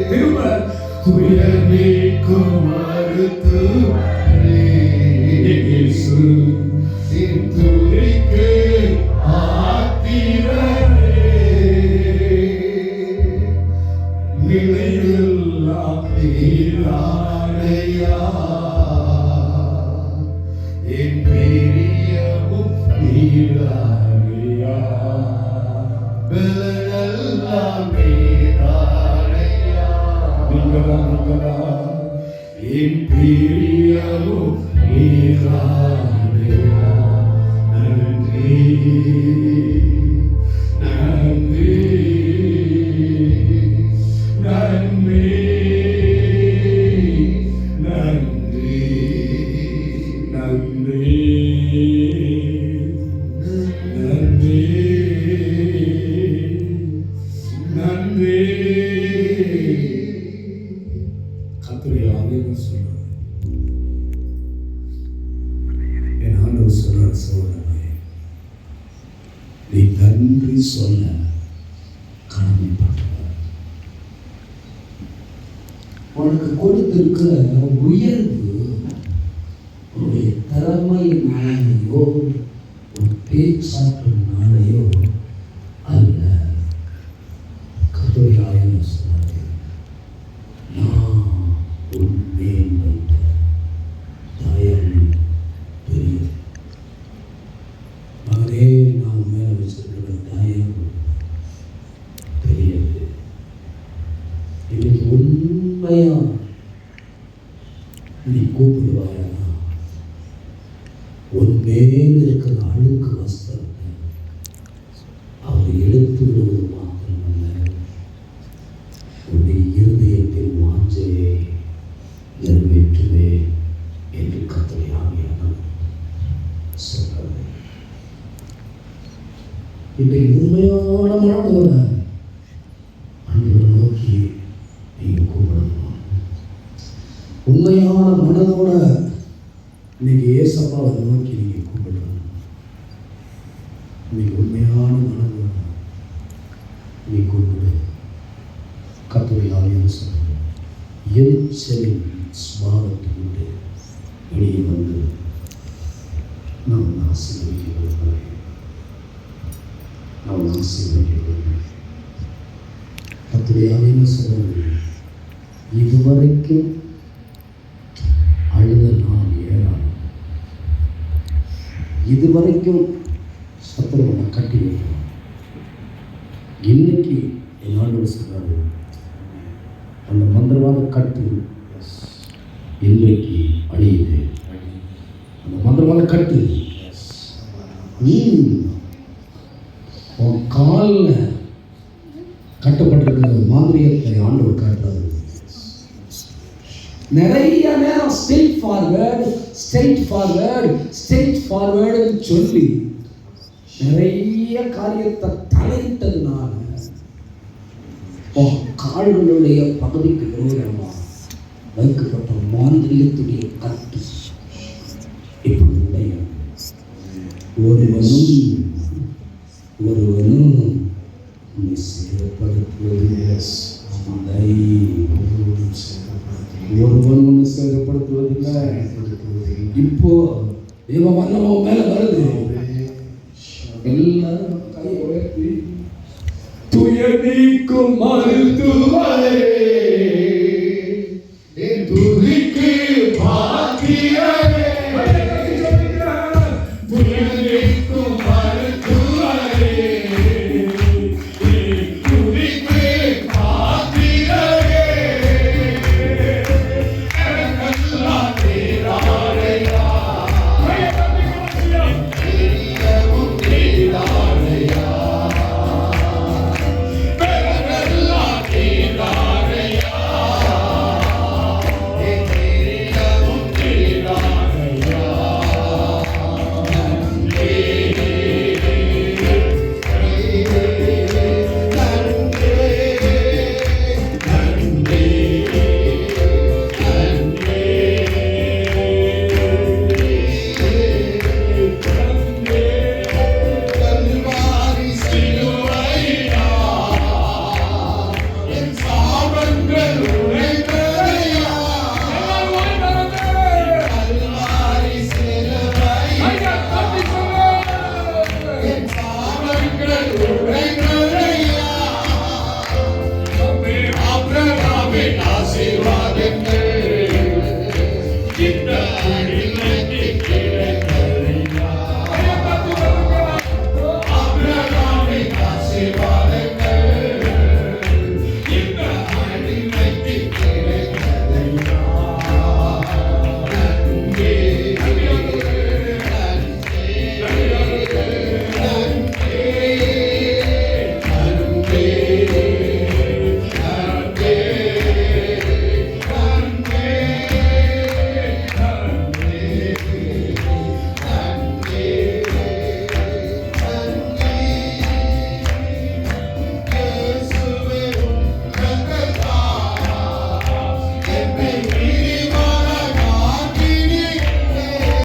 திரும்ப துயர் நீக்கும் மருத்துவரே இயேசு துதிக்கு ஆத்திரரே நிலையெல்லாம் நீரானையா என் பிரியமும் நீரானையா பெலனெல்லாம் நீரானையா நீங்களா என் பிரியமும் நீரானையா நன்றி நன்றி நன்றி நன்றி நன்றி நன்றி நன்றி. கர்த்தருடைய ஆவியானவர் சொல்றார், என் ஆண்டவர் சொல்றார், சகோதரனே நீ நன்றி சொல்ல கடமைப்பட்டவர். உனக்கு கொடுத்திருக்கிற உயர்வு உன்னுடைய திறமையினாலேயோ உன் பேச்சாற்றினாலேயோ அல்ல. கர்த்தருடைய ஆவியானவர் சொன்னார், நான் உன் மேல் வைத்த தயவு பெரியது. மகனே, நான் மேல வச்சிருக்கிற தயவு பெரியது. இது உண்மையா நீ கூப்பிடுவாயா? உன் மேல் இருக்கிற அழுக்கு வஸ்திரத்தை அவர் எடுத்து விடுவது மாத்திரமல்ல, உன்னுடைய இருதயத்தின் வாஞ்சையை நிறைவேற்றுவே என்று கர்த்தருடைய ஆவியானவர் சொல்றார். இன்றைக்கு உண்மையான மனதோட ஆண்டவரை நோக்கி நீங்க கூப்பிடணும். உண்மையான மனதோட இன்னைக்கு ஏசப்பாவை நோக்கி நீங்க கூப்பிடணும். இன்னைக்கு உண்மையான மனதோட நீ கூப்பிடு. கர்த்தருடைய ஆவியானவர் சொல்றார், எரிச்சலின் சுபாவத்தை விட்டு வெளியே வந்து நான் ஆசீர்வதிக்கிறேன். நான் ஆசீர்வதிக்கிறேன். கர்த்தருடைய ஆவியானவர் சொல்றார், இதுவரைக்கும் அழுத நாள் ஏறாது. இதுவரைக்கும் சத்துருவனை கட்டி வைக்கலாம். இன்னைக்கு என் ஆண்டவர் சொல்றாரு, அந்த மந்திரவாத கட்டு இன்றைக்கு அழியுது. அந்த மந்திரவாத கட்டு உன் காலில் கட்டப்பட்டிருக்கிற மாந்திரியத்தை ஆண்டவர் காட்டுறாரு. நிறைய நேரம் ஸ்ட்ரெயிட் ஃபார்வர்டு சொல்லி நிறைய காரியத்தை தலையிட்டதுனால கால்களுடைய பகுதிக்கு விரோதமாக வைக்கப்பட்ட மாந்திரியத்துடைய கட்டு இப்படி உடைய ஒருவனும் உன்னை சேதப்படுத்துவதில்லை. ஒருவன் ஒன்று சேதப்படுத்துவதில்லை. இப்போ தேவ வல்லமை மேல வருது. எல்லாரும் கையை உயர்த்தி, துயர் நீக்கும் மருத்துவரே துதிக்கு பாக்கியரே, துயர் நீக்கும் மருத்துவரே துதிக்கு பாக்கியரே, எனக்கெல்லாம் நீரானையா பிரியமும் நீரானையா, எனக்கெல்லாம் நீரானையா ஏதாவது